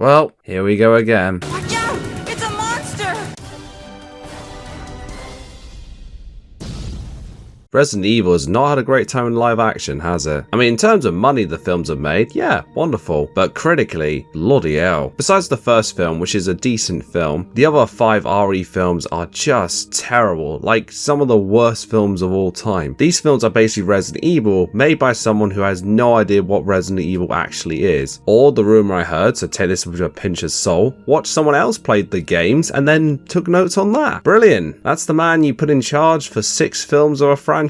Well, here we go again. Watch out! It's a monster! Resident Evil has not had a great time in live action, has it? I mean, in terms of money the films have made, yeah, wonderful. But critically, bloody hell. Besides the first film, which is a decent film, the other 5 RE films are just terrible, like some of the worst films of all time. These films are basically Resident Evil, made by someone who has no idea what Resident Evil actually is. Or the rumor I heard, so take this with a pinch of salt, watched someone else played the games and then took notes on that. Brilliant. That's the man you put in charge for 6 films of a franchise.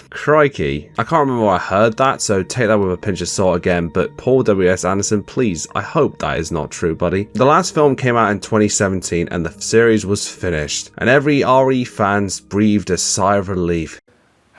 Crikey. I can't remember where I heard that, so take that with a pinch of salt again, but Paul W.S. Anderson, please, I hope that is not true, buddy. The last film came out in 2017 and the series was finished, and every RE fans breathed a sigh of relief.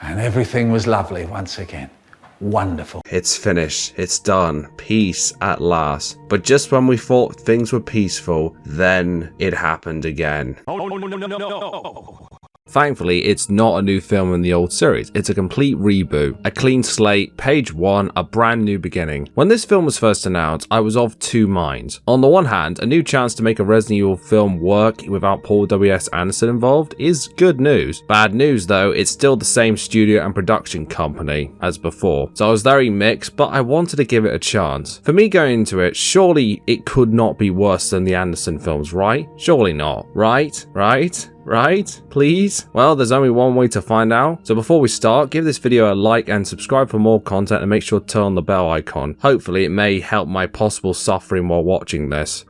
And everything was lovely once again. Wonderful. It's finished. It's done. Peace at last. But just when we thought things were peaceful, then it happened again. Oh, no. Thankfully, it's not a new film in the old series, it's a complete reboot, a clean slate, page 1, a brand new beginning. When this film was first announced, I was of two minds. On the one hand, a new chance to make a Resident Evil film work without Paul W.S. Anderson involved is good news. Bad news though, it's still the same studio and production company as before, so I was very mixed, but I wanted to give it a chance. For me going into it, surely it could not be worse than the Anderson films, right? Surely not, right? Right? Please? Well, there's only one way to find out. So before we start, give this video a like and subscribe for more content and make sure to turn on the bell icon. Hopefully it may help my possible suffering while watching this.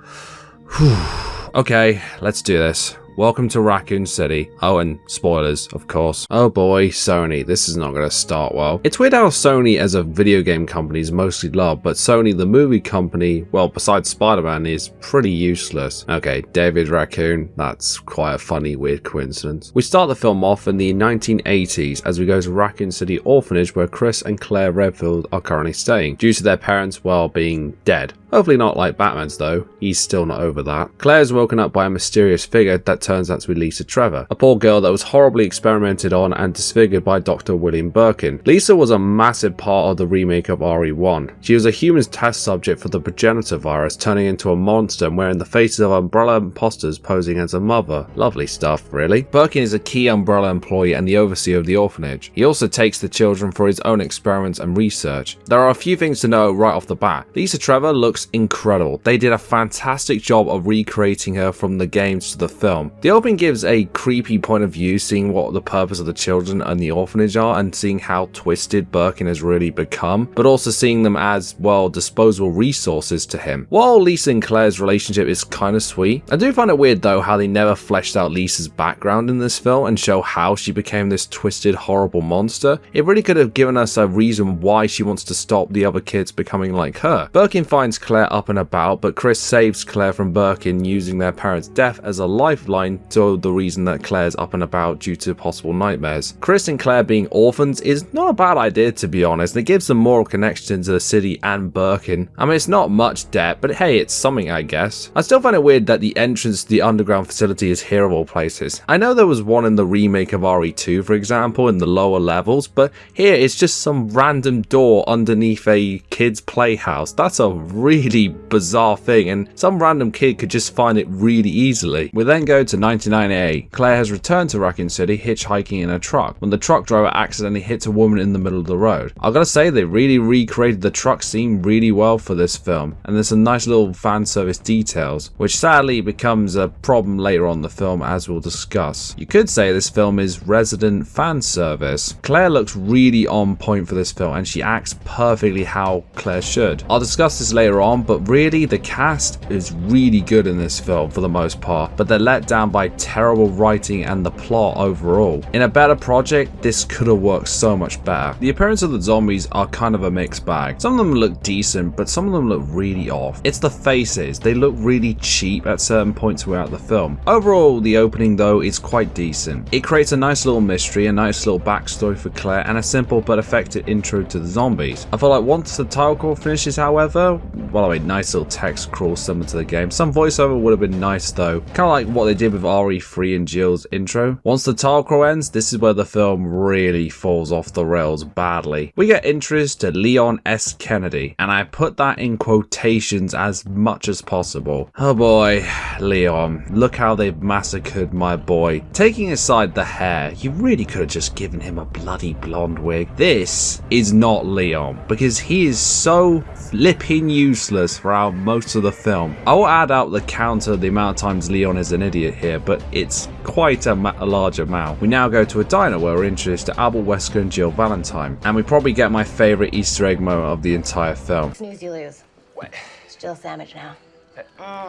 Okay, let's do this. Welcome to Raccoon City. Oh, and spoilers, of course. Oh boy, Sony, this is not going to start well. It's weird how Sony as a video game company is mostly loved, but Sony the movie company, well, besides Spider-Man, is pretty useless. Okay, David Raccoon, that's quite a funny, weird coincidence. We start the film off in the 1980s as we go to Raccoon City Orphanage where Chris and Claire Redfield are currently staying, due to their parents, well, being dead. Hopefully not like Batman's though, he's still not over that. Claire is woken up by a mysterious figure that turns out to be Lisa Trevor, a poor girl that was horribly experimented on and disfigured by Dr. William Birkin. Lisa was a massive part of the remake of RE1. She was a human test subject for the progenitor virus, turning into a monster and wearing the faces of Umbrella imposters posing as a mother. Lovely stuff, really. Birkin is a key Umbrella employee and the overseer of the orphanage. He also takes the children for his own experiments and research. There are a few things to know right off the bat. Lisa Trevor looks incredible. They did a fantastic job of recreating her from the games to the film. The opening gives a creepy point of view, seeing what the purpose of the children and the orphanage are and seeing how twisted Birkin has really become, but also seeing them as, well, disposable resources to him. While Lisa and Claire's relationship is kind of sweet, I do find it weird though how they never fleshed out Lisa's background in this film and show how she became this twisted, horrible monster. It really could have given us a reason why she wants to stop the other kids becoming like her. Birkin finds Claire up and about, but Chris saves Claire from Birkin using their parents' death as a lifeline to the reason that Claire's up and about due to possible nightmares. Chris and Claire being orphans is not a bad idea, to be honest. It gives them moral connection to the city and Birkin. I mean, it's not much debt, but hey, it's something, I guess. I still find it weird that the entrance to the underground facility is here of all places. I know there was one in the remake of RE2, for example, in the lower levels, but here it's just some random door underneath a kid's playhouse. That's a really bizarre thing, and some random kid could just find it really easily. We then go to 1998. Claire has returned to Raccoon City hitchhiking in a truck when the truck driver accidentally hits a woman in the middle of the road. I've gotta say, they really recreated the truck scene really well for this film, and there's some nice little fan service details, which sadly becomes a problem later on in the film, as we'll discuss. You could say this film is resident fan service. Claire looks really on point for this film, and she acts perfectly how Claire should. I'll discuss this later on, but really the cast is really good in this film for the most part, but they're let down by terrible writing and the plot overall. In a better project, this could have worked so much better. The appearance of the zombies are kind of a mixed bag. Some of them look decent, but some of them look really off. It's the faces, they look really cheap at certain points throughout the film. Overall, the opening though is quite decent. It creates a nice little mystery, a nice little backstory for Claire, and a simple but effective intro to the zombies. I feel like once the title call finishes, however, well, I mean, nice little text crawl similar to the game. Some voiceover would have been nice though, kind of like what they did did with RE3 and Jill's intro. Once the title crawl ends, this is where the film really falls off the rails badly. We get introduced to Leon S. Kennedy, and I put that in quotations as much as possible. Oh boy, Leon, look how they've massacred my boy. Taking aside the hair, you really could have just given him a bloody blonde wig. This is not Leon, because he is so flipping useless throughout most of the film. I will add out the counter the amount of times Leon is an idiot here, but it's quite a large amount. We now go to a diner where we're introduced to Albert Wesker and Jill Valentine, and we probably get my favourite Easter egg moment of the entire film. Snooze, you lose. What? It's Jill sandwich now.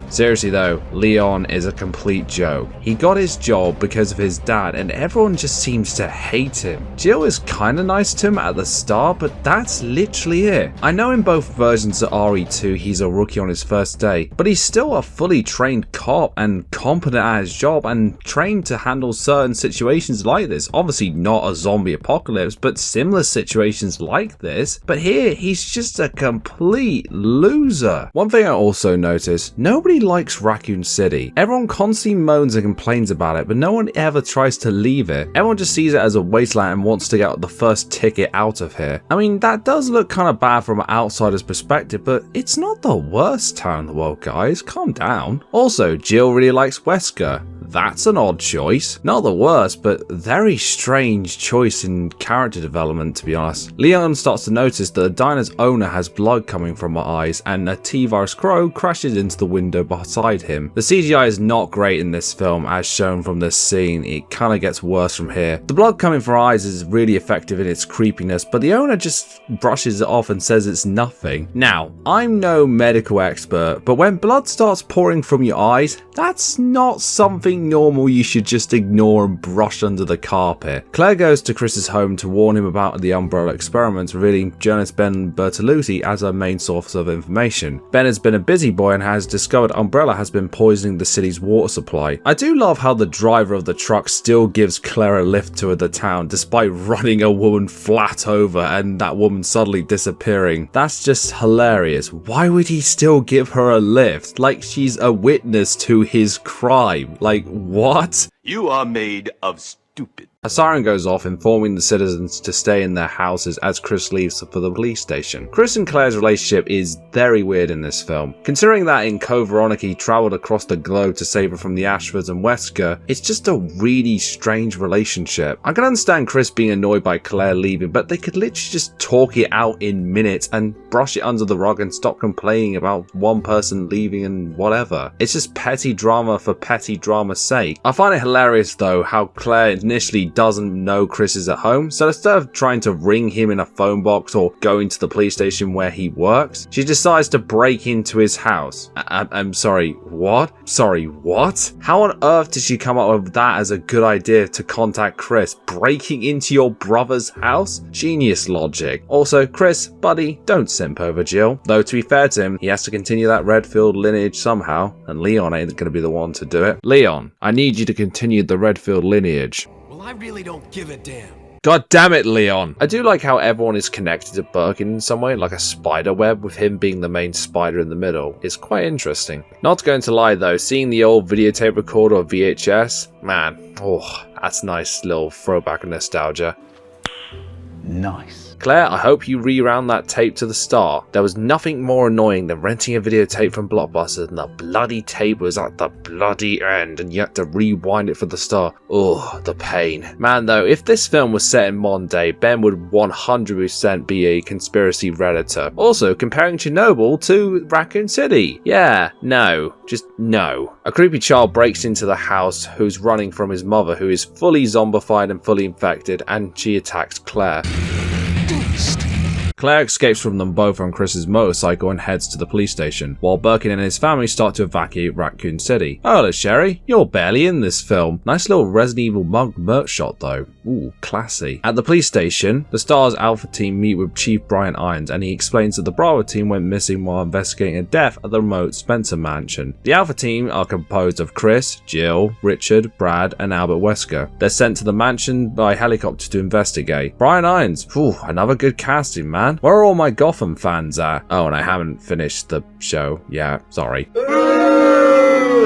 Seriously though, Leon is a complete joke. He got his job because of his dad and everyone just seems to hate him. Jill is kinda nice to him at the start, but that's literally it. I know in both versions of RE2 he's a rookie on his first day, but he's still a fully trained cop and competent at his job and trained to handle certain situations like this. Obviously not a zombie apocalypse, but similar situations like this. But here, he's just a complete loser. One thing I also noticed, nobody likes Raccoon City. Everyone constantly moans and complains about it, but no one ever tries to leave it. Everyone just sees it as a wasteland and wants to get the first ticket out of here. I mean, that does look kind of bad from an outsider's perspective, but it's not the worst town in the world, guys. Calm down. Also, Jill really likes Wesker. That's an odd choice. Not the worst, but very strange choice in character development, to be honest. Leon starts to notice that the diner's owner has blood coming from her eyes, and a T-virus crow crashes into the window beside him. The CGI is not great in this film, as shown from this scene. It kind of gets worse from here. The blood coming from her eyes is really effective in its creepiness, but the owner just brushes it off and says it's nothing. Now, I'm no medical expert, but when blood starts pouring from your eyes, that's not something normal you should just ignore and brush under the carpet. Claire goes to Chris's home to warn him about the Umbrella experiment, revealing journalist Ben Bertolucci as her main source of information. Ben has been a busy boy and has discovered Umbrella has been poisoning the city's water supply. I do love how the driver of the truck still gives Claire a lift to the town despite running a woman flat over and that woman suddenly disappearing. That's just hilarious. Why would he still give her a lift? Like she's a witness to his crime. Like, what? You are made of stupid. A siren goes off informing the citizens to stay in their houses as Chris leaves for the police station. Chris and Claire's relationship is very weird in this film. Considering that in Code Veronica he travelled across the globe to save her from the Ashfords and Wesker, it's just a really strange relationship. I can understand Chris being annoyed by Claire leaving, but they could literally just talk it out in minutes and brush it under the rug and stop complaining about one person leaving and whatever. It's just petty drama for petty drama's sake. I find it hilarious though how Claire initially doesn't know Chris is at home, so instead of trying to ring him in a phone box or going to the police station where he works, she decides to break into his house. I'm sorry, what? Sorry, what? How on earth did she come up with that as a good idea to contact Chris? Breaking into your brother's house? Genius logic. Also, Chris, buddy, don't simp over Jill. Though to be fair to him, he has to continue that Redfield lineage somehow, and Leon ain't going to be the one to do it. Leon, I need you to continue the Redfield lineage. I really don't give a damn. God damn it, Leon. I do like how everyone is connected to Birkin in some way, like a spider web, with him being the main spider in the middle. It's quite interesting. Not going to lie though, seeing the old videotape recorder or VHS, man, oh, that's nice little throwback of nostalgia. Nice. Claire, I hope you rewound that tape to the start. There was nothing more annoying than renting a videotape from Blockbuster and the bloody tape was at the bloody end and you had to rewind it for the start. Oh, the pain. Man though, if this film was set in modern day, Ben would 100% be a conspiracy redditor. Also, comparing Chernobyl to Raccoon City. Yeah, no, just no. A creepy child breaks into the house who's running from his mother who is fully zombified and fully infected, and she attacks Claire. Claire escapes from them both on Chris's motorcycle and heads to the police station, while Birkin and his family start to evacuate Raccoon City. Oh, hello Sherry, you're barely in this film. Nice little Resident Evil mug merch shot though. Ooh, classy. At the police station, the STARS Alpha team meet with Chief Brian Irons and he explains that the Bravo team went missing while investigating a death at the remote Spencer mansion. The Alpha team are composed of Chris, Jill, Richard, Brad, and Albert Wesker. They're sent to the mansion by helicopter to investigate. Brian Irons, whew, another good casting, man. Where are all my Gotham fans at? Oh, and I haven't finished the show. Yeah, sorry.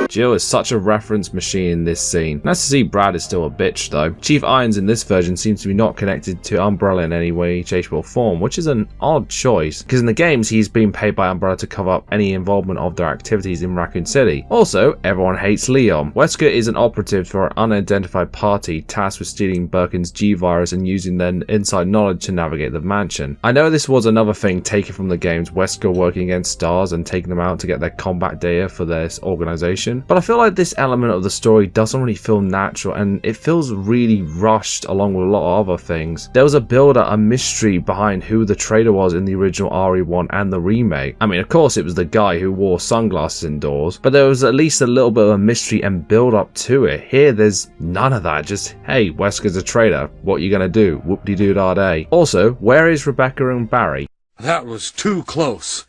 Jill is such a reference machine in this scene. Nice to see Brad is still a bitch though. Chief Irons in this version seems to be not connected to Umbrella in any way, shape or form, which is an odd choice, because in the games he's been paid by Umbrella to cover up any involvement of their activities in Raccoon City. Also, everyone hates Leon. Wesker is an operative for an unidentified party tasked with stealing Birkin's G-Virus and using their inside knowledge to navigate the mansion. I know this was another thing taken from the games, Wesker working against stars and taking them out to get their combat data for their organization, but I feel like this element of the story doesn't really feel natural and it feels really rushed along with a lot of other things. There was a build-up, a mystery behind who the traitor was in the original RE1 and the remake. I mean, of course it was the guy who wore sunglasses indoors, but there was at least a little bit of a mystery and build-up to it. Here there's none of that, just hey, Wesker's a traitor, what you gonna do? Whoop-de-doo-da-day. Also, where is Rebecca and Barry? That was too close.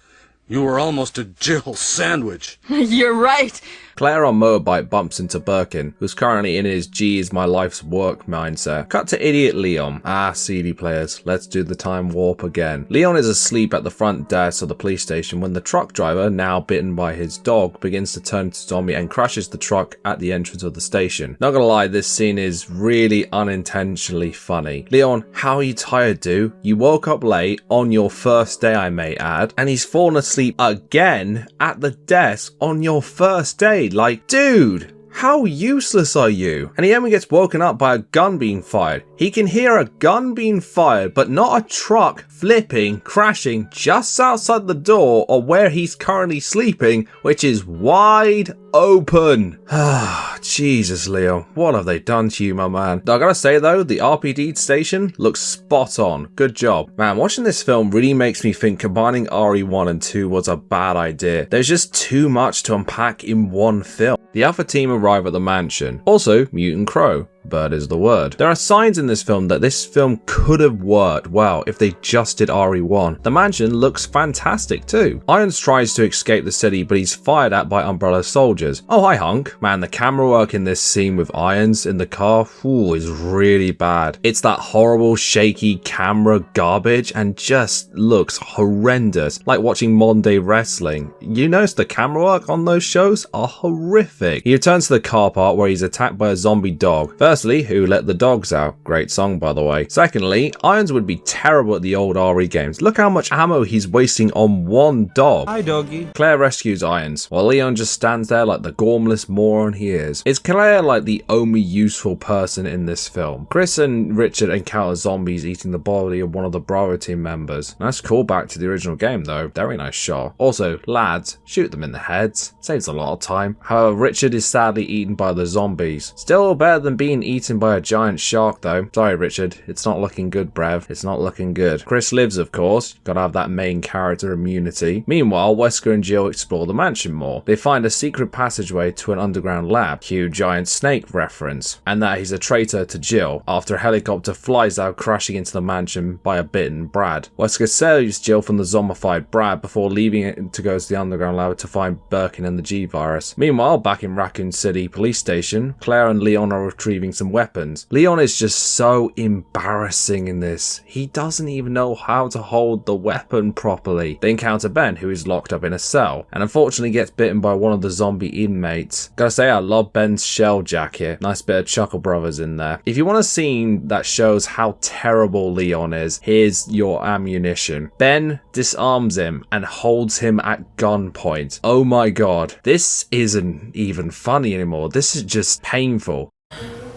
You were almost a Jill sandwich. You're right. Claire on motorbike bumps into Birkin, who's currently in his G is my life's work mindset. Cut to idiot Leon. Ah, CD players, let's do the time warp again. Leon is asleep at the front desk of the police station when the truck driver, now bitten by his dog, begins to turn to zombie and crashes the truck at the entrance of the station. Not gonna lie, this scene is really unintentionally funny. Leon, how are you tired, dude? You woke up late on your first day, I may add, and he's fallen asleep again at the desk on your first day. Like, dude, how useless are you? And he only gets woken up by a gun being fired. He can hear a gun being fired, but not a truck flipping, crashing just outside the door or where he's currently sleeping, which is wide open. Ah, Jesus, Leo, what have they done to you, my man? I gotta say though, the RPD station looks spot on. Good job. Man, watching this film really makes me think combining RE1 and 2 was a bad idea. There's just too much to unpack in one film. The Alpha team arrive at the mansion. Also, Mutant Crow. Bird is the word. There are signs in this film that this film could have worked well if they just did RE1. The mansion looks fantastic too. Irons tries to escape the city, but he's fired at by Umbrella soldiers. Oh, hi Hunk. Man, the camera work in this scene with Irons in the car, is really bad. It's that horrible, shaky camera garbage and just looks horrendous. Like watching modern day wrestling. You notice the camera work on those shows are horrific. He returns to the car park where he's attacked by a zombie dog. Firstly, who let the dogs out? Great song, by the way. Secondly, Irons would be terrible at the old RE games. Look how much ammo he's wasting on one dog. Hi, doggy. Claire rescues Irons, while Leon just stands there like the gormless moron he is. Is Claire like the only useful person in this film? Chris and Richard encounter zombies eating the body of one of the Bravo team members. Nice callback to the original game though. Very nice shot. Also, lads, shoot them in the heads. Saves a lot of time. However, Richard is sadly eaten by the zombies. Still better than being eaten by a giant shark though. Sorry Richard, it's not looking good, Brev. It's not looking good. Chris lives, of course. Gotta have that main character immunity. Meanwhile, Wesker and Jill explore the mansion more. They find a secret passageway to an underground lab. Cue giant snake reference. And that he's a traitor to Jill after a helicopter flies out crashing into the mansion by a bitten Brad. Wesker saves Jill from the zombified Brad before leaving it to go to the underground lab to find Birkin and the G-Virus. Meanwhile, back in Raccoon City police station, Claire and Leon are retrieving some weapons. Leon is just so embarrassing in this. He doesn't even know how to hold the weapon properly. They encounter Ben, who is locked up in a cell, and unfortunately gets bitten by one of the zombie inmates. Gotta say, I love Ben's shell jacket. Nice bit of Chuckle Brothers in there. If you want a scene that shows how terrible Leon is, here's your ammunition. Ben disarms him and holds him at gunpoint. Oh my god. This isn't even funny anymore. This is just painful.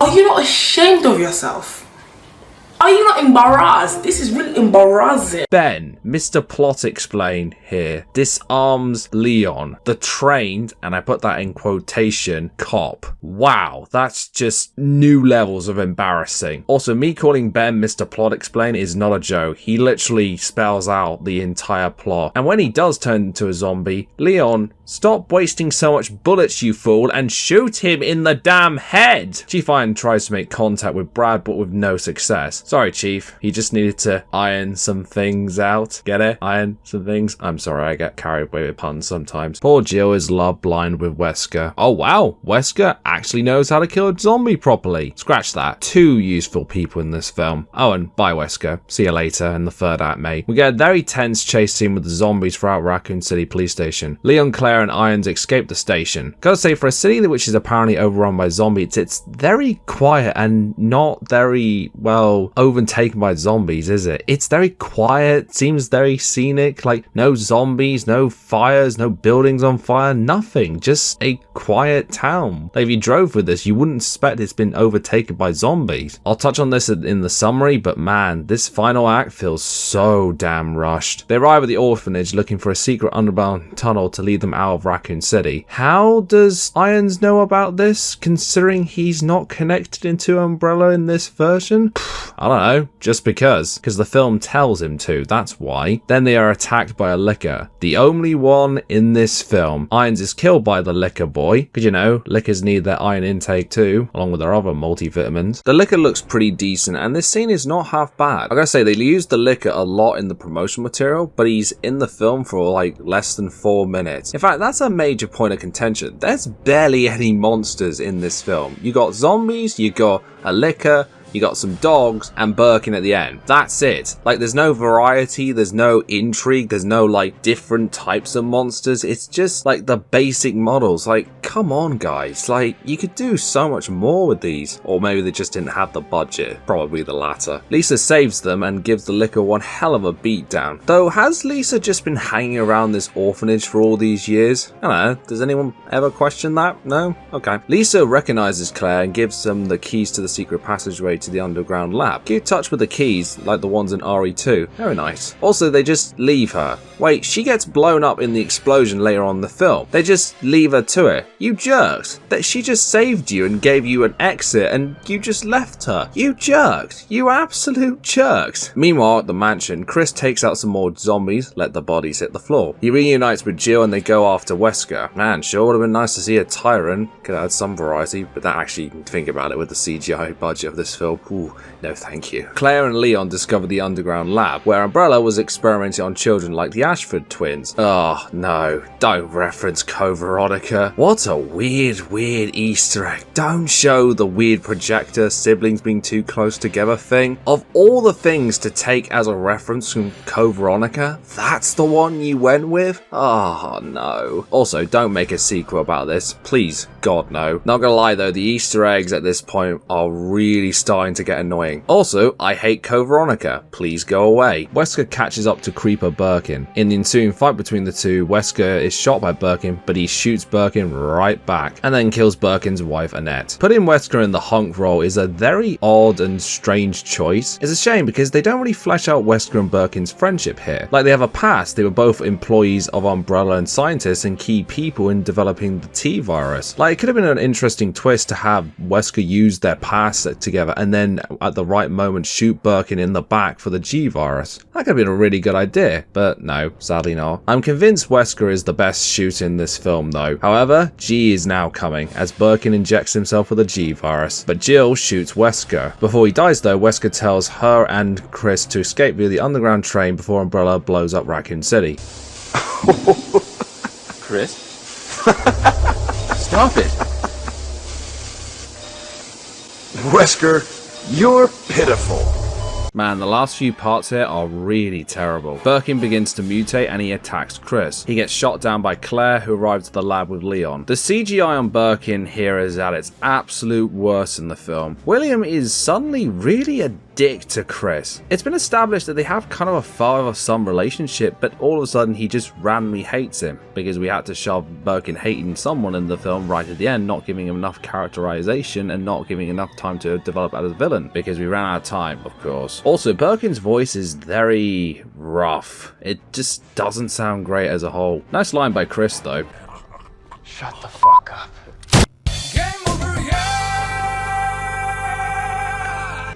Are you not ashamed of yourself? Are you not embarrassed? This is really embarrassing. Ben, Mr. Plot Explain here, disarms Leon, the trained, and I put that in quotation, cop. Wow, that's just new levels of embarrassing. Also, me calling Ben Mr. Plot Explain is not a joke. He literally spells out the entire plot. And when he does turn into a zombie, Leon, stop wasting so much bullets, you fool, and shoot him in the damn head. Chief Iron tries to make contact with Brad, but with no success. Sorry, Chief. He just needed to iron some things out. Get it? Iron some things. I'm sorry, I get carried away with puns sometimes. Poor Jill is love blind with Wesker. Oh wow, Wesker actually knows how to kill a zombie properly. Scratch that. 2 useful people in this film. Oh, and bye Wesker. See you later in the 3rd act, mate. We get a very tense chase scene with the zombies throughout Raccoon City police station. Leon, Claire, and Irons escape the station. Gotta say, for a city which is apparently overrun by zombies, it's very quiet and not very, well, overtaken by zombies, is it? It's very quiet, seems very scenic, like no zombies, no fires, no buildings on fire, nothing. Just a quiet town. Like if you drove with this, you wouldn't suspect it's been overtaken by zombies. I'll touch on this in the summary, but man, this final act feels so damn rushed. They arrive at the orphanage looking for a secret underground tunnel to lead them out of Raccoon City. How does Irons know about this, considering he's not connected into Umbrella in this version? I don't know, just because the film tells him to, that's why. Then they are attacked by a licker, the only one in this film. Irons is killed by the licker boy, because you know, lickers need their iron intake too, along with their other multivitamins. The licker looks pretty decent, and this scene is not half bad. I gotta say, they used the licker a lot in the promotional material, but he's in the film for like less than 4 minutes. In fact, that's a major point of contention. There's barely any monsters in this film. You got zombies, you got a licker, you got some dogs, and Birkin at the end. That's it. Like, there's no variety, there's no intrigue, there's no, like, different types of monsters. It's just, like, the basic models. Like, come on, guys. Like, you could do so much more with these. Or maybe they just didn't have the budget. Probably the latter. Lisa saves them and gives the licker one hell of a beatdown. Though, has Lisa just been hanging around this orphanage for all these years? I don't know. Does anyone ever question that? No? Okay. Lisa recognizes Claire and gives them the keys to the secret passageway to the underground lab. Cute touch with the keys, like the ones in RE2. Very nice. Also, they just leave her. Wait, she gets blown up in the explosion later on in the film. They just leave her to it. You jerks. That she just saved you and gave you an exit and you just left her. You jerks. You absolute jerks. Meanwhile, at the mansion, Chris takes out some more zombies, let the bodies hit the floor. He reunites with Jill and they go after Wesker. Man, sure would have been nice to see a Tyrant. Could have had some variety, but that actually, think about it, with the CGI budget of this film, ooh, no thank you. Claire and Leon discover the underground lab, where Umbrella was experimenting on children like the Ashford twins. Oh, no. Don't reference Co-Veronica. What a weird Easter egg. Don't show the weird projector siblings being too close together thing. Of all the things to take as a reference from Co-Veronica, that's the one you went with? Oh, no. Also, don't make a sequel about this. Please, God, no. Not gonna lie though, the Easter eggs at this point are really starting to get annoying. Also, I hate Co-Veronica. Please go away. Wesker catches up to Creeper Birkin. In the ensuing fight between the two, Wesker is shot by Birkin, but he shoots Birkin right back, and then kills Birkin's wife Annette. Putting Wesker in the hunk role is a very odd and strange choice. It's a shame because they don't really flesh out Wesker and Birkin's friendship here. Like, they have a past, they were both employees of Umbrella and scientists and key people in developing the T-virus. Like, it could have been an interesting twist to have Wesker use their past together and then at the right moment shoot Birkin in the back for the G-virus. That could have been a really good idea, but no, sadly not. I'm convinced Wesker is the best shooter in this film though. However, G is now coming as Birkin injects himself with a G-virus, but Jill shoots Wesker. Before he dies though, Wesker tells her and Chris to escape via the underground train before Umbrella blows up Raccoon City. Chris? Stop it! Wesker, you're pitiful. Man, the last few parts here are really terrible. Birkin begins to mutate and he attacks Chris. He gets shot down by Claire, who arrives at the lab with Leon. The CGI on Birkin here is at its absolute worst in the film. William is suddenly really a dick to Chris. It's been established that they have kind of a father-son relationship, but all of a sudden he just randomly hates him because we had to shove Birkin hating someone in the film right at the end, not giving him enough characterization and not giving enough time to develop as a villain because we ran out of time, of course. Also, Birkin's voice is very rough. It just doesn't sound great as a whole. Nice line by Chris though. Shut the fuck up.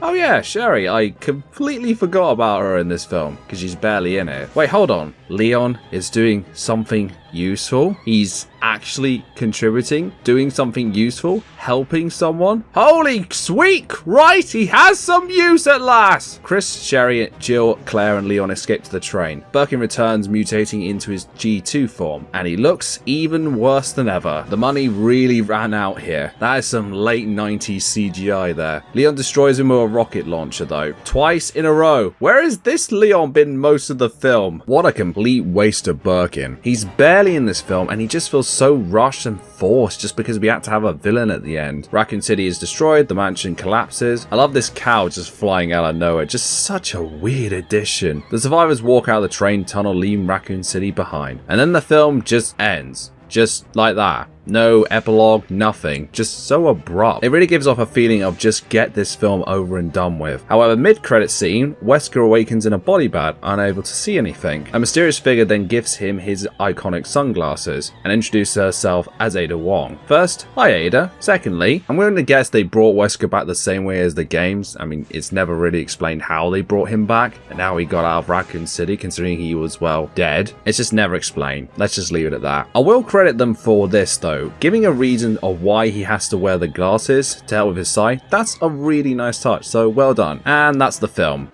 Oh yeah, Sherry, I completely forgot about her in this film, because she's barely in it. Wait, hold on. Leon is doing something useful. He's actually contributing, doing something useful, helping someone. Holy sweet Christ, he has some use at last! Chris, Sherry, Jill, Claire and Leon escape to the train. Birkin returns, mutating into his G2 form, and he looks even worse than ever. The money really ran out here. That is some late 90s CGI there. Leon destroys him with a rocket launcher though, twice in a row. Where has this Leon been most of the film? What a complete waste of Birkin. He's barely in this film and he just feels so rushed and forced just because we had to have a villain at the end. Raccoon City is destroyed, the mansion collapses. I love this cow just flying out of nowhere, just such a weird addition. The survivors walk out of the train tunnel, leaving Raccoon City behind. And then the film just ends. Just like that. No epilogue, nothing. Just so abrupt. It really gives off a feeling of just get this film over and done with. However, mid-credit scene, Wesker awakens in a body bag, unable to see anything. A mysterious figure then gives him his iconic sunglasses and introduces herself as Ada Wong. First, hi Ada. Secondly, I'm willing to guess they brought Wesker back the same way as the games. I mean, it's never really explained how they brought him back and how he got out of Raccoon City considering he was, well, dead. It's just never explained. Let's just leave it at that. I will credit them for this though. Giving a reason of why he has to wear the glasses to help with his sight, that's a really nice touch, so well done. And that's the film.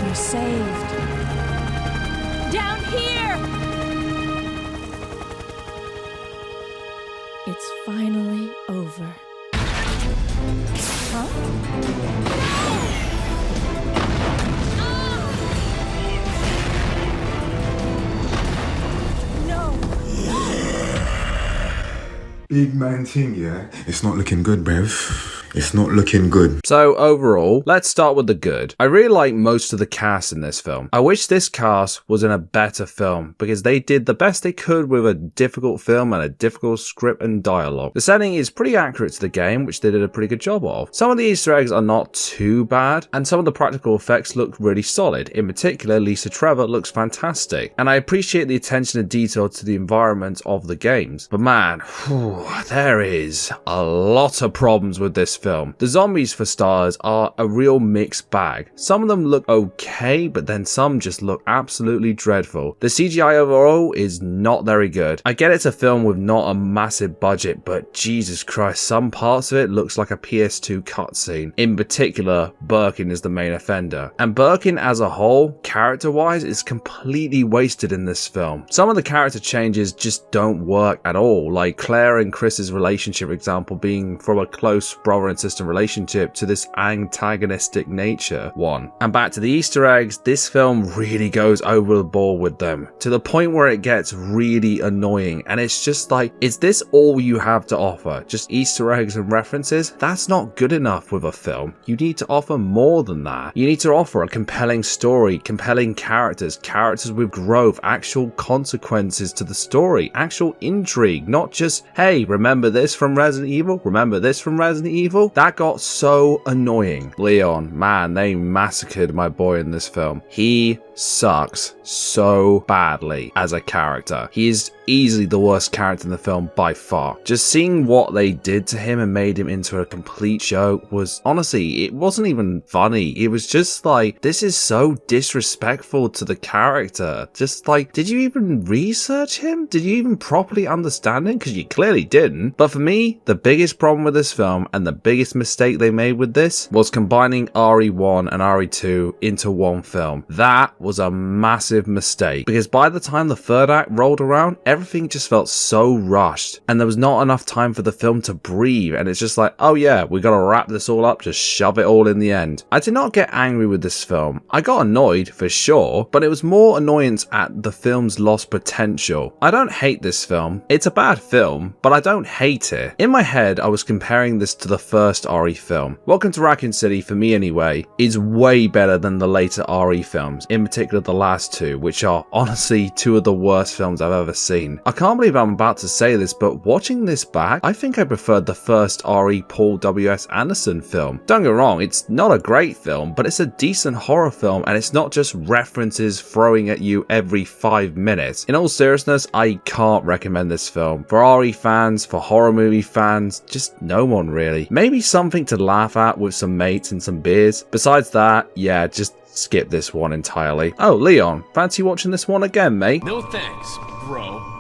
We're saved. Down here! It's finally over. Big man thing, yeah? It's not looking good, bruv. It's not looking good. So overall, let's start with the good. I really like most of the cast in this film. I wish this cast was in a better film because they did the best they could with a difficult film and a difficult script and dialogue. The setting is pretty accurate to the game, which they did a pretty good job of. Some of the Easter eggs are not too bad, and some of the practical effects look really solid. In particular, Lisa Trevor looks fantastic, and I appreciate the attention to detail to the environment of the games. But man, there is a lot of problems with this film. The zombies, for starters, are a real mixed bag. Some of them look okay, but then some just look absolutely dreadful. The CGI overall is not very good. I get it's a film with not a massive budget, but Jesus Christ, some parts of it looks like a PS2 cutscene. In particular, Birkin is the main offender. And Birkin as a whole, character-wise, is completely wasted in this film. Some of the character changes just don't work at all, like Claire and Chris's relationship example being from a close brother and sister relationship to this antagonistic nature one. And back to the Easter eggs, this film really goes over the board with them to the point where it gets really annoying, and it's just like, is this all you have to offer? Just Easter eggs and references? That's not good enough with a film. You need to offer more than that. You need to offer a compelling story, compelling characters, characters with growth, actual consequences to the story, actual intrigue, not just, hey, remember this from Resident Evil? Remember this from Resident Evil? That got so annoying. Leon, man, they massacred my boy in this film. He sucks so badly as a character. He is easily the worst character in the film by far. Just seeing what they did to him and made him into a complete joke was, honestly, it wasn't even funny. It was just like, this is so disrespectful to the character. Just like, did you even research him? Did you even properly understand him? Because you clearly didn't. But for me, the biggest problem with this film and the biggest mistake they made with this was combining RE1 and RE2 into one film. That was a massive mistake because by the time the third act rolled around, everything just felt so rushed and there was not enough time for the film to breathe, and it's just like, oh yeah, we gotta wrap this all up, just shove it all in the end. I did not get angry with this film. I got annoyed for sure, but it was more annoyance at the film's lost potential. I don't hate this film. It's a bad film, but I don't hate it. In my head, I was comparing this to the first RE film. Welcome to Raccoon City, for me anyway, is way better than the later RE films, in particular the last two, which are honestly two of the worst films I've ever seen. I can't believe I'm about to say this, but watching this back, I think I preferred the first RE Paul W.S. Anderson film. Don't get me wrong, it's not a great film, but it's a decent horror film, and it's not just references throwing at you every 5 minutes. In all seriousness, I can't recommend this film. For RE fans, for horror movie fans, just no one really. Maybe Maybe something to laugh at with some mates and some beers. Besides that, yeah, just skip this one entirely. Oh, Leon, fancy watching this one again, mate? No thanks, bro.